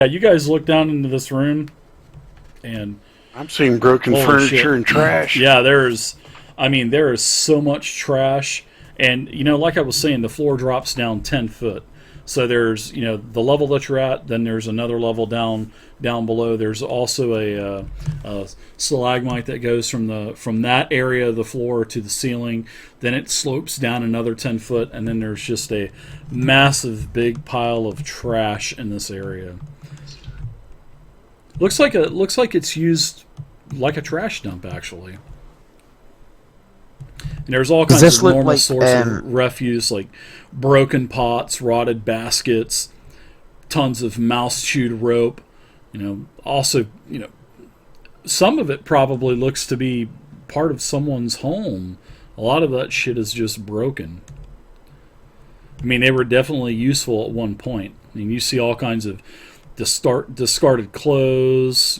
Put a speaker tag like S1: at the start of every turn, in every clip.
S1: Yeah, you guys look down into this room, and
S2: I'm seeing broken
S1: holy
S2: furniture
S1: shit.
S2: and trash.
S1: Yeah, there is so much trash. And, like I was saying, the floor drops down 10 foot. So there's, the level that you're at, then there's another level down below. There's also a stalagmite that goes from that area of the floor to the ceiling. Then it slopes down another 10 foot, and then there's just a massive big pile of trash in this area. Looks like it's used like a trash dump, actually. And there's all kinds of normal sorts of refuse, like broken pots, rotted baskets, tons of mouse-chewed rope. Also, some of it probably looks to be part of someone's home. A lot of that shit is just broken. I mean, they were definitely useful at one point. I mean, you see all kinds of discarded clothes,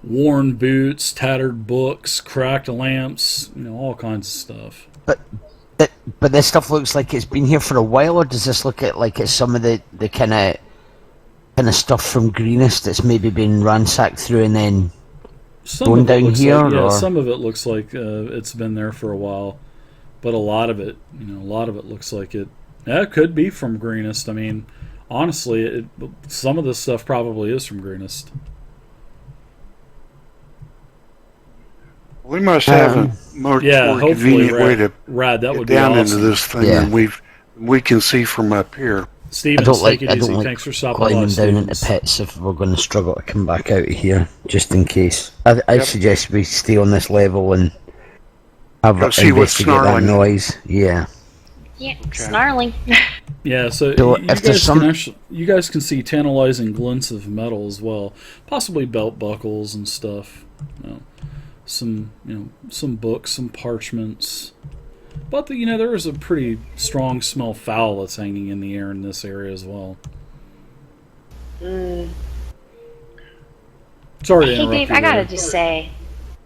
S1: worn boots, tattered books, cracked lamps, all kinds of stuff.
S3: But this stuff looks like it's been here for a while, or does this look like it's some of the kind of stuff from Greenest that's maybe been ransacked through and then going down here?
S1: Like, yeah, some of it looks like it's been there for a while, but a lot of it looks like it. Yeah, it could be from Greenest. I mean, honestly, some of this stuff probably is from Greenest.
S2: We must have a more convenient way to
S1: get
S2: down
S1: awesome.
S2: into this thing than we can see from up here.
S1: Steven, take it easy. Thanks for stopping by,
S3: climbing down into pits if we're going to struggle to come back out of here, just in case. I suggest we stay on this level and have a
S2: see what's snarling.
S3: That noise. Yeah.
S4: Yeah, snarling.
S1: Yeah, so you guys can see tantalizing glints of metal as well, possibly belt buckles and stuff. Some books, some parchments. But there is a pretty strong smell of foul that's hanging in the air in this area as well.
S4: Mm.
S1: Sorry to interrupt.
S4: Hey Dave, I gotta just say,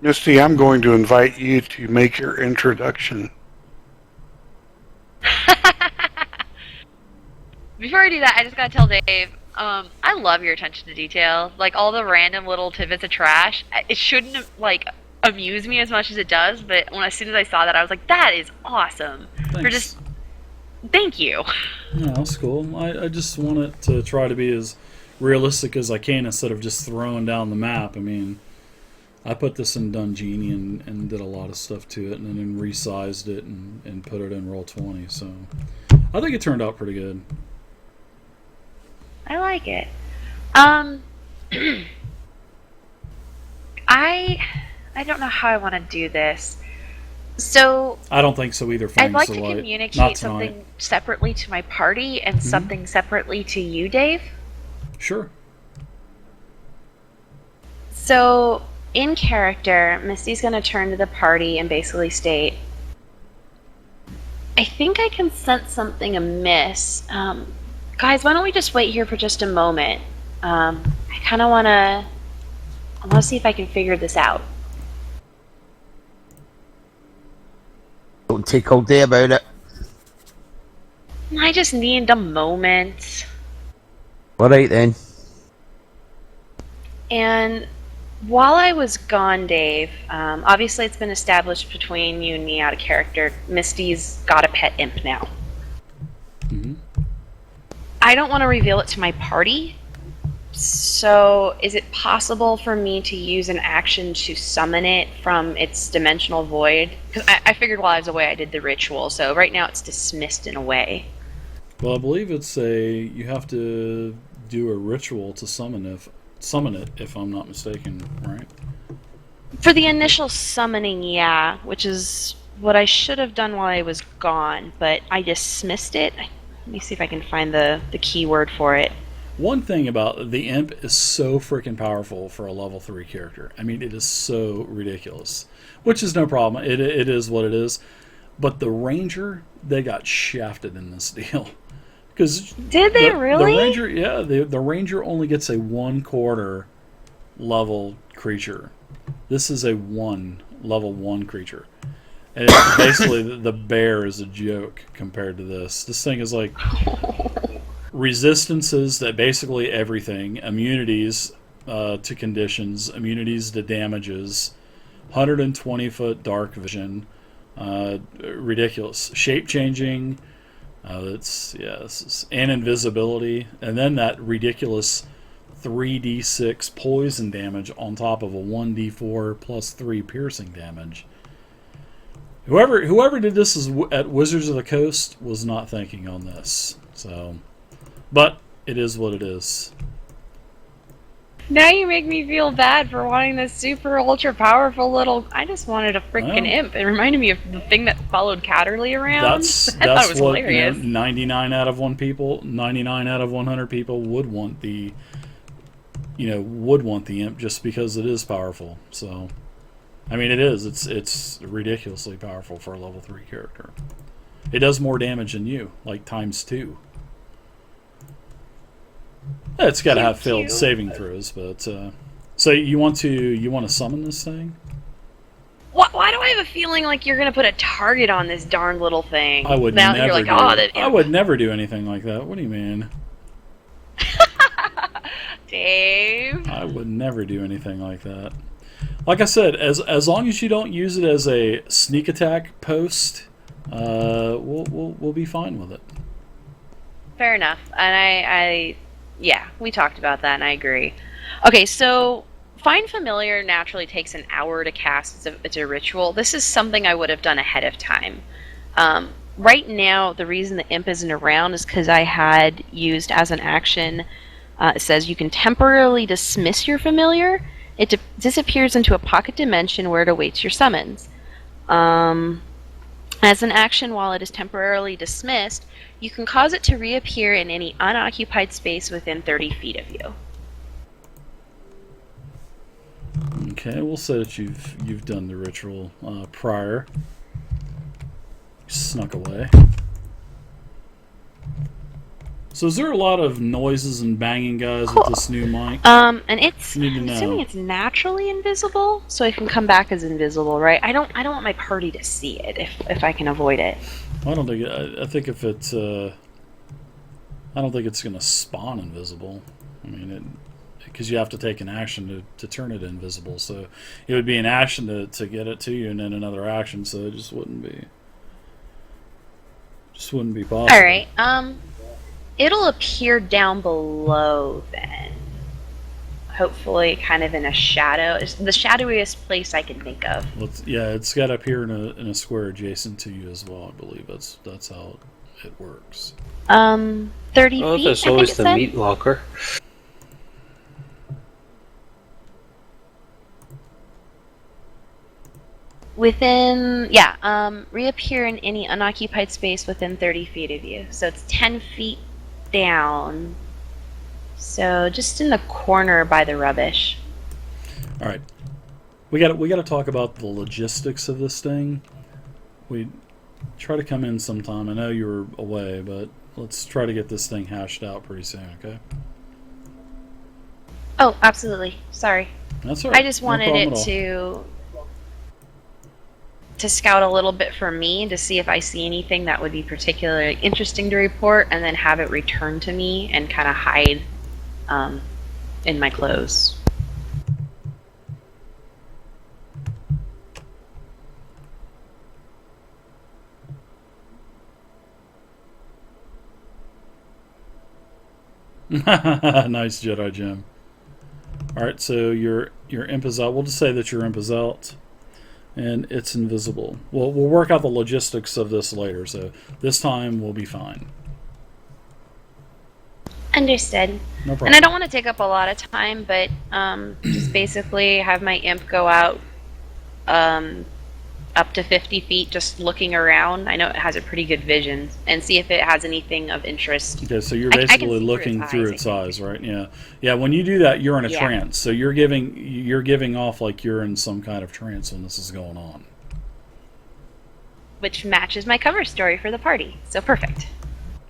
S2: Misty, I'm going to invite you to make your introduction.
S4: before I do that, I just gotta tell Dave, I love your attention to detail. Like, all the random little tidbits of trash, it shouldn't, amuse me as much as it does, but as soon as I saw that, I was like, that is awesome.
S1: Thanks.
S4: Thank you.
S1: Yeah, that's cool. I just want it to try to be as realistic as I can instead of just throwing down the map. I mean, I put this in Dungenie and did a lot of stuff to it, and then resized it and put it in Roll20, so I think it turned out pretty good.
S4: I like it. I don't know how I want to do this. So
S1: I don't think so either.
S4: I'd like to communicate something separately to my party and something separately to you, Dave.
S1: Sure.
S4: So in character, Misty's going to turn to the party and basically state, I think I can sense something amiss. Guys, why don't we just wait here for just a moment? I kind of want to see if I can figure this out.
S3: Don't take all day about it.
S4: I just need a moment.
S3: Alright then.
S4: And while I was gone, Dave, obviously it's been established between you and me out of character, Misty's got a pet imp now.
S1: Mm-hmm.
S4: I don't want to reveal it to my party, so is it possible for me to use an action to summon it from its dimensional void? Because I figured while I was away I did the ritual, so right now it's dismissed in a way.
S1: Well, I believe you have to do a ritual to summon it, if I'm not mistaken, right?
S4: For the initial summoning, yeah, which is what I should have done while I was gone, but I dismissed it. Let me see if I can find the keyword for it.
S1: One thing about the imp is so freaking powerful for a level 3 character. I mean, it is so ridiculous. Which is no problem. It is what it is. But the ranger, they got shafted in this deal.
S4: Did they really?
S1: The ranger, yeah, the ranger only gets a 1/4 level creature. This is a level 1 creature. And basically, the bear is a joke compared to this. This thing is like resistances to basically everything, immunities to conditions, immunities to damages, 120-foot dark vision, ridiculous shape changing. This is, and invisibility, and then that ridiculous 3d6 poison damage on top of a 1d4 plus 3 piercing damage. Whoever did this at Wizards of the Coast was not thinking on this. So, but it is what it is.
S4: Now you make me feel bad for wanting this super ultra powerful little. I just wanted a freaking imp. It reminded me of the thing that followed Catterley around.
S1: That's
S4: was
S1: what
S4: hilarious.
S1: 99 out of 100 people would want the imp just because it is powerful. So, I mean, it is. It's ridiculously powerful for a level 3 character. It does more damage than you, like ×2. It's got to have failed saving throws, but so you want to summon this thing?
S4: Why do I have a feeling like you're gonna put a target on this darn little thing?
S1: I would
S4: now
S1: never.
S4: You're like,
S1: I would never do anything like that. What do you mean?
S4: Dave.
S1: I would never do anything like that. Like I said, as long as you don't use it as a sneak attack post, we'll be fine with it.
S4: Fair enough, and yeah, we talked about that, and I agree. Okay, so Find Familiar naturally takes an hour to cast. It's a ritual. This is something I would have done ahead of time. Right now, the reason the imp isn't around is because I had used as an action. It says you can temporarily dismiss your familiar. It disappears into a pocket dimension where it awaits your summons. As an action, while it is temporarily dismissed, you can cause it to reappear in any unoccupied space within 30 feet of you.
S1: Okay, we'll say that you've done the ritual prior. Snuck away. So is there a lot of noises and banging, guys, with this new mic?
S4: And it's I'm assuming it's naturally invisible, so it can come back as invisible, right? I don't want my party to see it if I can avoid it.
S1: I don't think I think if it's I don't think it's going to spawn invisible. I mean, because you have to take an action to turn it invisible. So it would be an action to get it to you, and then another action. So it just wouldn't be possible.
S4: All right. It'll appear down below then. Hopefully, kind of in a shadow. It's the shadowiest place I can think of.
S1: Yeah, it's got to appear in a square adjacent to you as well. I believe that's how it works.
S4: 30 feet.
S5: There's always the meat locker.
S4: Reappear in any unoccupied space within 30 feet of you. So it's 10 feet down. So just in the corner by the rubbish.
S1: All right. We got to talk about the logistics of this thing. We try to come in sometime. I know you're away, but let's try to get this thing hashed out pretty soon, okay?
S4: Oh, absolutely. Sorry.
S1: That's all right.
S4: I just wanted it to scout a little bit for me to see if I see anything that would be particularly interesting to report, and then have it returned to me and kind of hide in my clothes.
S1: Nice, Jedi Jim. Alright, so your imp is out. We'll just say that your imp is out. And it's invisible. We'll work out the logistics of this later, so this time we'll be fine.
S4: Understood.
S1: No problem.
S4: And I don't want to take up a lot of time, but just basically have my imp go out up to 50 feet, just looking around. I know it has a pretty good vision, and see if it has anything of interest.
S1: Okay, so you're basically looking through its eyes, right? Yeah, yeah. When you do that, you're in a trance. So you're giving off like you're in some kind of trance when this is going on.
S4: Which matches my cover story for the party. So perfect.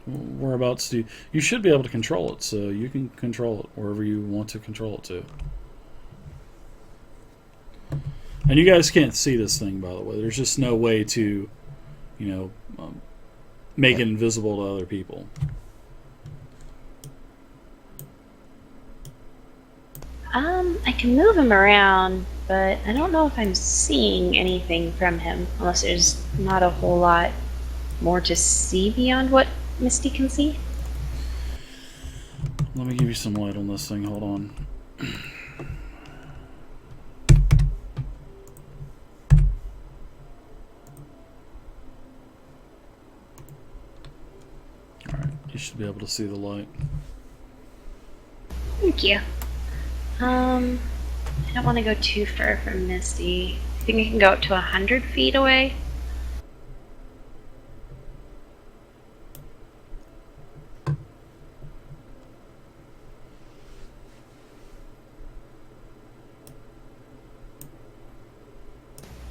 S1: Whereabouts do you should be able to control it? So you can control it wherever you want to control it to. And you guys can't see this thing, by the way. There's just no way to, make it invisible to other people.
S4: I can move him around, but I don't know if I'm seeing anything from him, unless there's not a whole lot more to see beyond what Misty can see.
S1: Let me give you some light on this thing. Hold on. Alright, you should be able to see the light.
S4: Thank you. I don't want to go too far from Misty. I think I can go up to 100 feet away.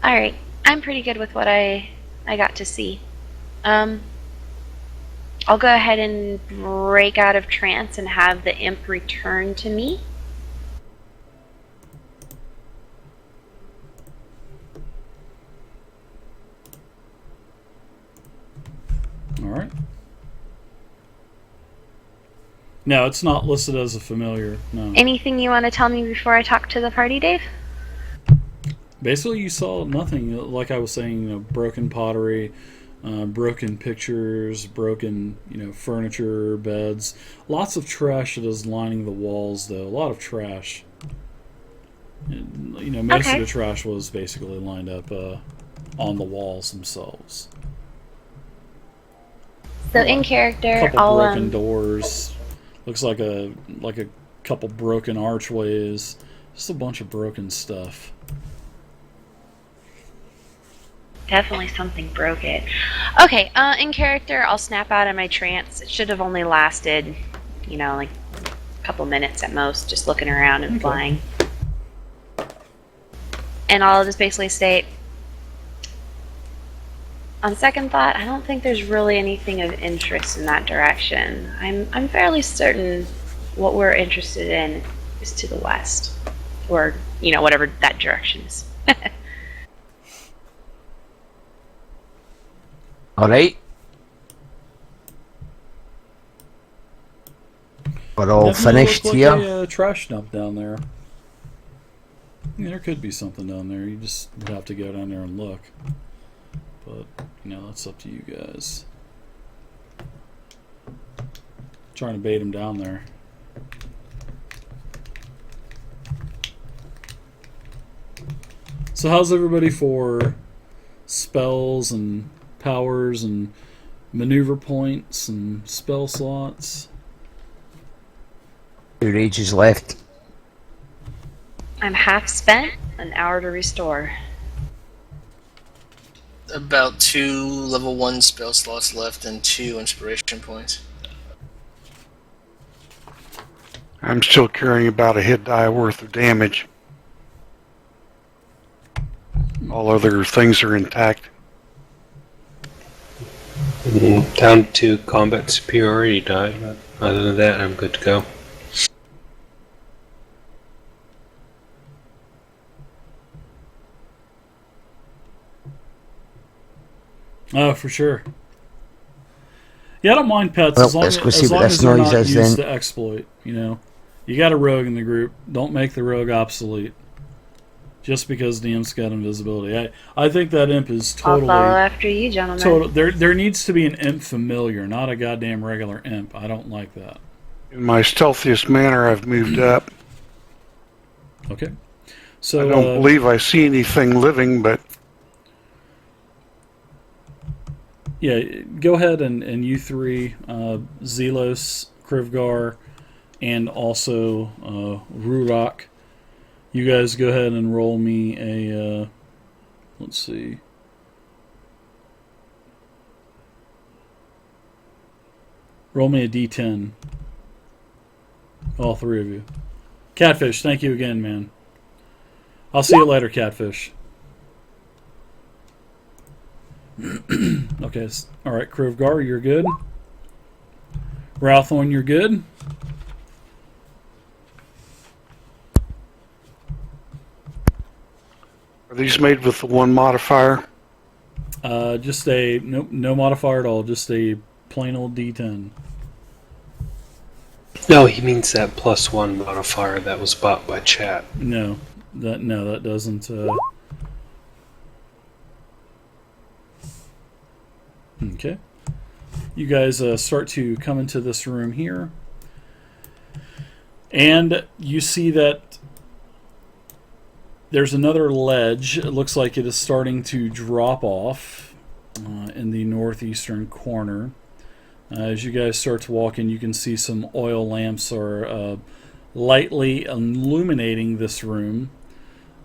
S4: Alright, I'm pretty good with what I got to see. I'll go ahead and break out of trance and have the imp return to me.
S1: Alright. No, it's not listed as a familiar. No.
S4: Anything you want to tell me before I talk to the party, Dave?
S1: Basically, you saw nothing. Like I was saying, broken pottery, broken pictures, broken, furniture, beds. Lots of trash that is lining the walls, though. A lot of trash. And, most of the trash was basically lined up on the walls themselves.
S4: So in character,
S1: Couple broken doors. Looks like a couple broken archways. Just a bunch of broken stuff.
S4: Definitely something broke it. Okay, in character, I'll snap out of my trance. It should have only lasted, like a couple minutes at most, just looking around and flying. And I'll just basically state, on second thought, I don't think there's really anything of interest in that direction. I'm fairly certain what we're interested in is to the west. Or, whatever that direction is.
S3: Alright. We're all finished here.
S1: A trash dump down there. There could be something down there. You just would have to go down there and look. But, that's up to you guys. Trying to bait him down there. So how's everybody for spells and powers and maneuver points and spell slots?
S3: 2 rages left.
S4: I'm half spent, an hour to restore.
S5: About 2 level 1 spell slots left and 2 inspiration points.
S2: I'm still carrying about a hit die worth of damage. All other things are intact.
S6: Down to combat superiority die. Other than that, I'm good to go.
S1: Oh, for sure. Yeah, I don't mind pets
S3: Well,
S1: as long as they're not used to exploit. You got a rogue in the group. Don't make the rogue obsolete. Just because the imp's got invisibility. I think that imp is totally...
S4: I'll follow after you, gentlemen.
S1: There needs to be an imp familiar, not a goddamn regular imp. I don't like that.
S2: In my stealthiest manner, I've moved up.
S1: Okay. So
S2: I don't believe I see anything living, but...
S1: Yeah, go ahead and you three, Zelos, Krivgar, and also Rurak, you guys go ahead and roll me a, let's see. Roll me a d10. All 3 of you. Catfish, thank you again, man. I'll see you later, Catfish. Okay, alright, Krivgar, you're good. Ralthorn, you're good.
S2: Are these made with the 1 modifier?
S1: Just a no modifier at all. Just a plain old D10.
S6: No, he means that +1 modifier that was bought by chat.
S1: No, that doesn't. Okay. You guys start to come into this room here, and you see that there's another ledge. It looks like it is starting to drop off in the northeastern corner. As you guys start to walk in, you can see some oil lamps are lightly illuminating this room.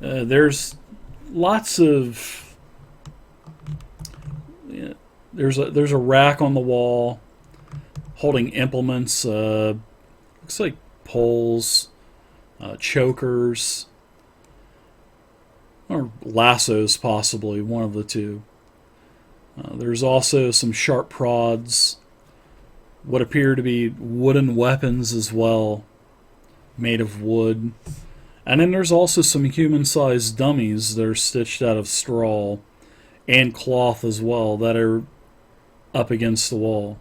S1: There's lots of... There's a rack on the wall holding implements. Looks like poles, chokers, or lassos, possibly, one of the two. There's also some sharp prods, what appear to be wooden weapons as well, made of wood. And then there's also some human-sized dummies that are stitched out of straw and cloth as well that are up against the wall.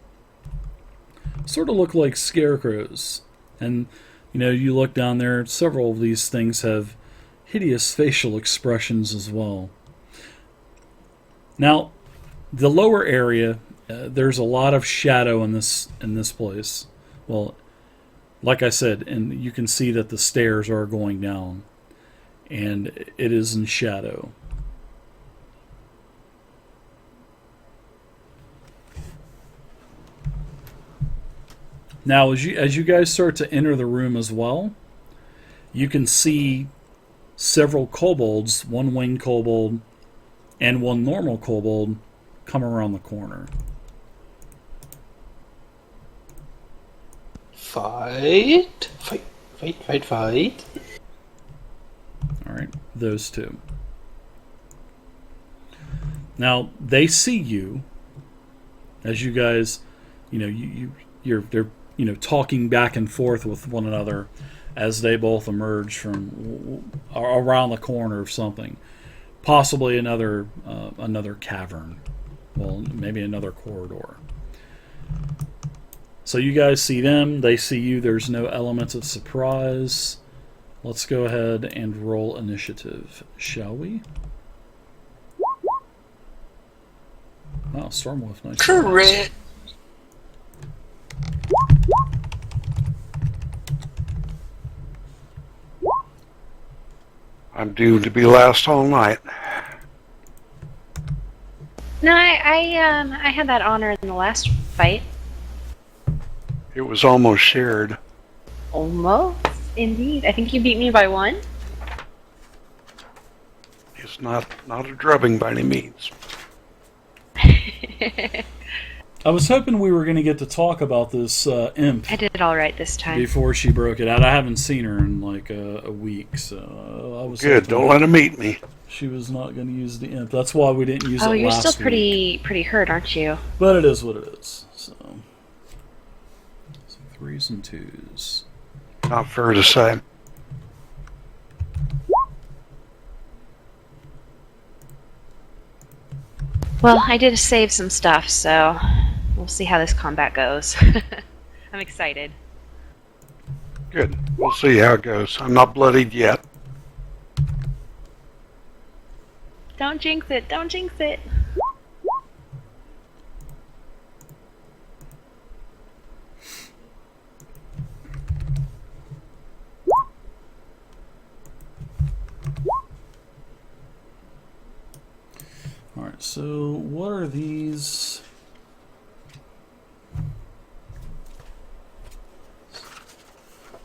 S1: Sort of look like scarecrows. And, you know, you look down there, several of these things have hideous facial expressions as well. Now, the lower area, there's a lot of shadow in this place. Well, like I said, and you can see that the stairs are going down, and it is in shadow. Now, as you guys start to enter the room as well, you can see several kobolds, one winged kobold and one normal kobold, come around the corner.
S6: Fight.
S1: Alright, those two. Now, they see you as you guys, you know, they're talking back and forth with one another as they both emerge from around the corner of something. Possibly another cavern. Well, maybe another corridor. So you guys see them, they see you, there's no elements of surprise. Let's go ahead and roll initiative, shall we? Wow, Stormwolf, nice.
S5: Correct.
S2: I'm due to be last all night.
S4: No, I had that honor in the last fight.
S2: It was almost shared.
S4: Almost, indeed. I think you beat me by 1.
S2: It's not a drubbing by any means.
S1: I was hoping we were going to get to talk about this imp.
S4: I did all right this time.
S1: Before she broke it out. I haven't seen her in like a week, so I was
S2: good. Don't let her meet me.
S1: She was not going to use the imp. That's why we didn't use it last week.
S4: Oh, you're still pretty hurt, aren't you?
S1: But it is what it is. So 3s and 2s.
S2: Not fair to say.
S4: Well, I did save some stuff, so we'll see how this combat goes. I'm excited.
S2: Good. We'll see how it goes. I'm not bloodied yet.
S4: Don't jinx it. Don't jinx it.
S1: Alright, so what are these?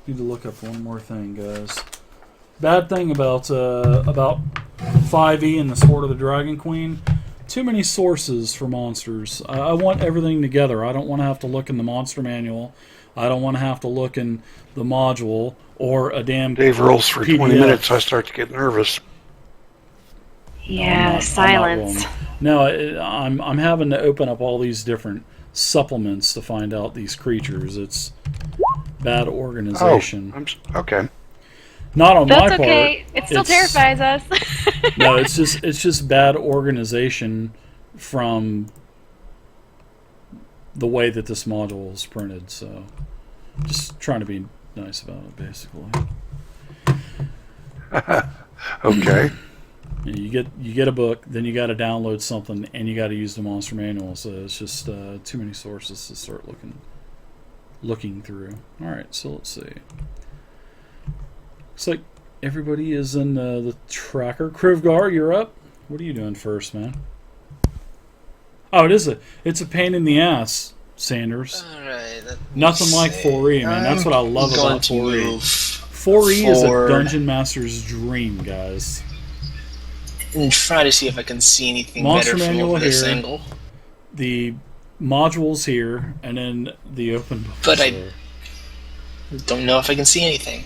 S1: Need to look up one more thing, guys. Bad thing about 5e and the Sword of the Dragon Queen, too many sources for monsters. I want everything together. I don't want to have to look in the monster manual. I don't want to have to look in the module or a damn
S2: Dave rolls for
S1: PDF.
S2: 20 minutes, I start to get nervous.
S4: Yeah, silence.
S1: No, I'm having to open up all these different supplements to find out these creatures. It's bad organization.
S2: Oh, okay.
S1: Not on my part.
S4: That's okay. It still terrifies us.
S1: No, it's just bad organization from the way that this module is printed. So Just trying to be nice about it, basically.
S2: Okay.
S1: You get a book, then you got to download something, and you got to use the monster manual. So it's just too many sources to start looking through. All right, so let's see. Looks like everybody is in the tracker. Krivgar, you're up. What are you doing first, man? Oh, it's a pain in the ass, Sanders.
S5: All right.
S1: Nothing like 4E, man. That's what I love about 4E. 4E is a dungeon master's dream, guys.
S5: And try to see if I can see anything
S1: Monster
S5: better
S1: manual
S5: from this
S1: here,
S5: angle.
S1: the modules here, and then the open book.
S5: But I don't know if I can see anything.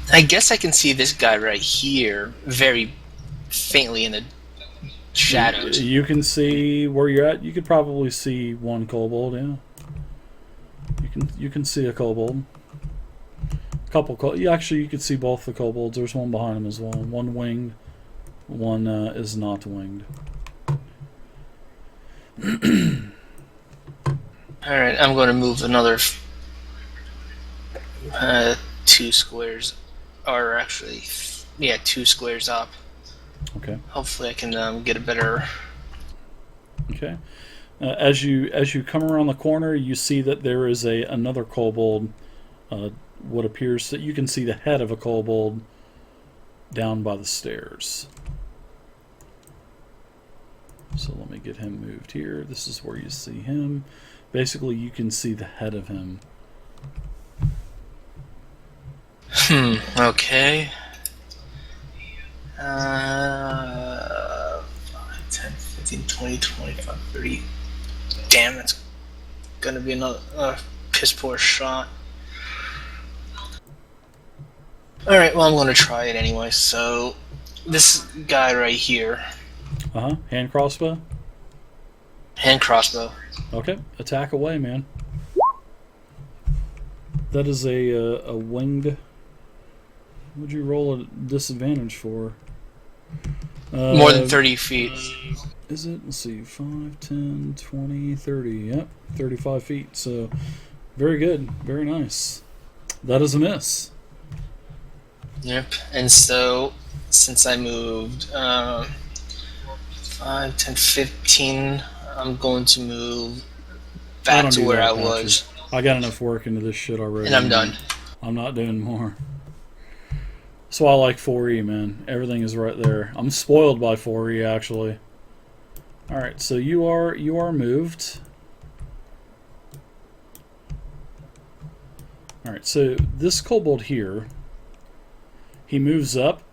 S5: I guess I can see this guy right here very faintly in the shadows.
S1: You can see where you're at. You could probably see one kobold, yeah. You can see a kobold. Actually, you could see both the kobolds. There's one behind him as well. One winged, one is not winged.
S5: Alright, I'm going to move another 2 squares. Or actually, yeah, 2 squares up.
S1: Okay.
S5: Hopefully I can get a better...
S1: Okay. As you come around the corner, you see that there is another kobold. What appears that you can see the head of a kobold down by the stairs. So let me get him moved here. This is where you see him. Basically, you can see the head of him.
S5: Okay. 5, 10, 15, 20, 25, 30. Damn, that's gonna be another piss poor shot. Alright, well, I'm gonna try it anyway. So, this guy right here.
S1: Hand crossbow?
S5: Hand crossbow.
S1: Okay, attack away, man. That is a winged. What'd you roll a disadvantage for?
S5: More than 30 feet.
S1: Is it? Let's see. 5, 10, 20, 30. Yep, 35 feet. So, very good. Very nice. That is a miss.
S5: Yep, and so, since I moved 5, 10, 15, I'm going to move back to where I was.
S1: I got enough work into this shit already.
S5: And I'm done.
S1: I'm not doing more. That's why I like 4E, man. Everything is right there. I'm spoiled by 4E, actually. Alright, so you are moved. Alright, so this kobold here, he moves up,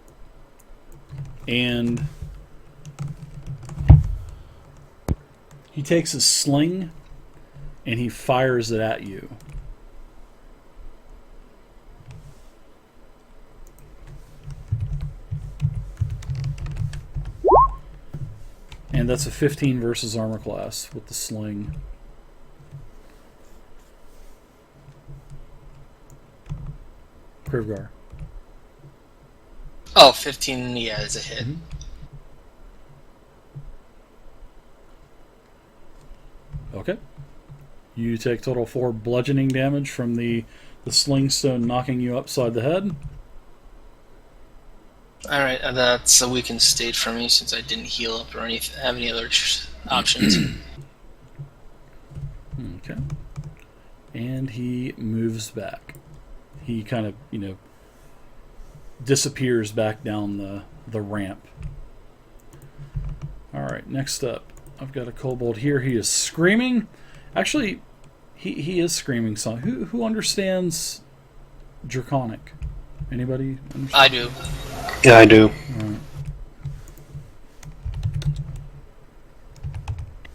S1: and he takes his sling, and he fires it at you. And that's a 15 versus armor class with the sling. Krivgar.
S5: Oh, 15, yeah, is a hit.
S1: Mm-hmm. Okay. You take total 4 bludgeoning damage from the sling stone knocking you upside the head.
S5: Alright, that's a weakened state for me since I didn't heal up or have any other options.
S1: Okay. And he moves back. He kind of, disappears back down the ramp. Alright, next up, I've got a kobold here. He is screaming. Actually, he is screaming song. Who understands Draconic? Anybody understand?
S5: I do.
S6: Yeah, I do.
S1: Alright.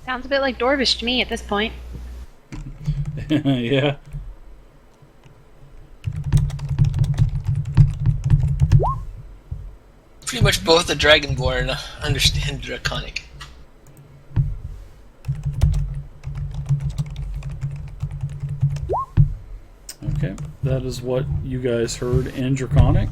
S4: Sounds a bit like Dwarvish to me at this point.
S1: Yeah.
S5: Pretty much both the Dragonborn understand Draconic.
S1: Okay, that is what you guys heard in Draconic.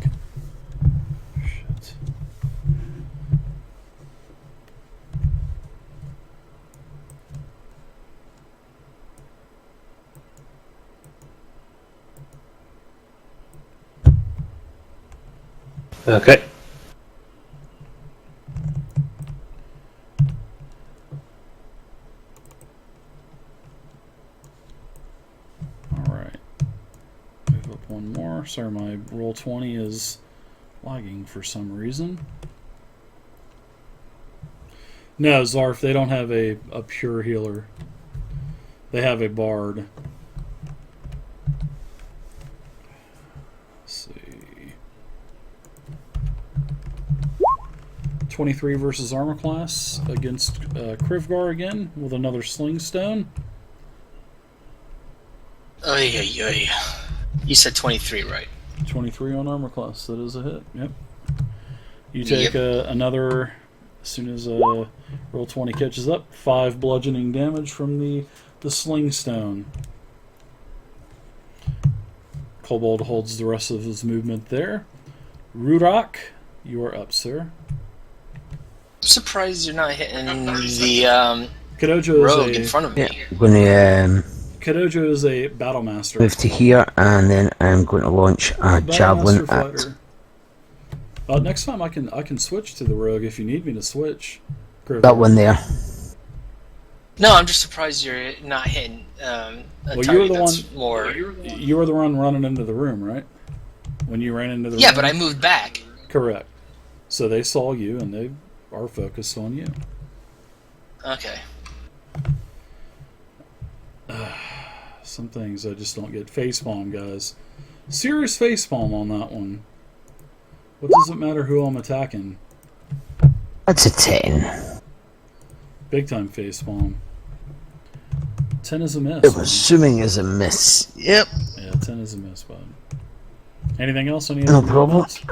S6: Okay.
S1: Alright. Move up one more. Sorry, my roll 20 is lagging for some reason. No, Zarf, they don't have a pure healer. They have a bard. Let's see. 23 versus armor class against Krivgar again with another sling stone.
S5: Oy. You said 23, right?
S1: 23 on armor class. That is a hit. Yep. You take another, as soon as roll 20 catches up, 5 bludgeoning damage from the sling stone. Kobold holds the rest of his movement there. Rudok, you are up, sir.
S5: I'm surprised you're not hitting the
S1: Kadojo
S5: rogue in front of me.
S3: Yeah, I'm going to
S1: Kadojo is a battle master.
S3: move to here, and then I'm going to launch a javelin at...
S1: Fighter. Next time I can switch to the rogue if you need me to switch.
S3: That one there.
S5: No, I'm just surprised you're not hitting a target that's more...
S1: You were the one running into the room, right? When you ran into the room?
S5: Yeah, but I moved back.
S1: Correct. So they saw you, and they are focused on you.
S5: Okay.
S1: Some things I just don't get. Facepalm, guys. Serious facepalm on that one. What does it matter who I'm attacking?
S3: That's a 10.
S1: Big time facepalm. 10 is a miss.
S3: I'm assuming is a miss. Yep.
S1: Yeah, 10 is a miss, bud. Anything else? Any
S3: No
S1: other
S3: problem.
S1: movements?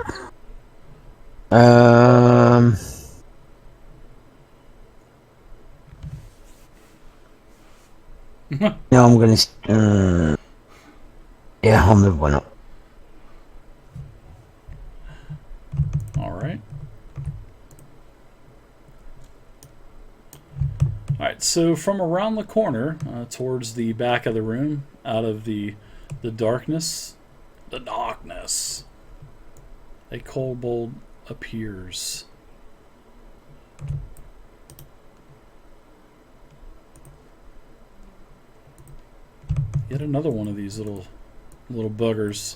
S3: No, I'm going to... yeah, I'll move one up.
S1: Alright. Alright, so from around the corner, towards the back of the room, out of the darkness, a kobold appears. Yet another one of these little buggers.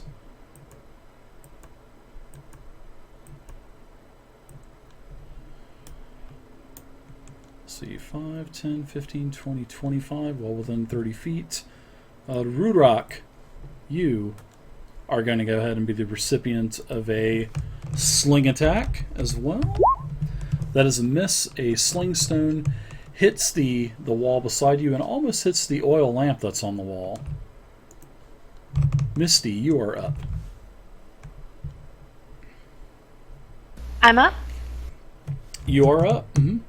S1: Let's see, 5, 10, 15, 20, 25, well within 30 feet. Rudok, you are going to go ahead and be the recipient of a sling attack as well. That is a miss. A sling stone hits the wall beside you and almost hits the oil lamp that's on the wall. Misty, you are up.
S4: I'm up?
S1: You are up. Mm-hmm.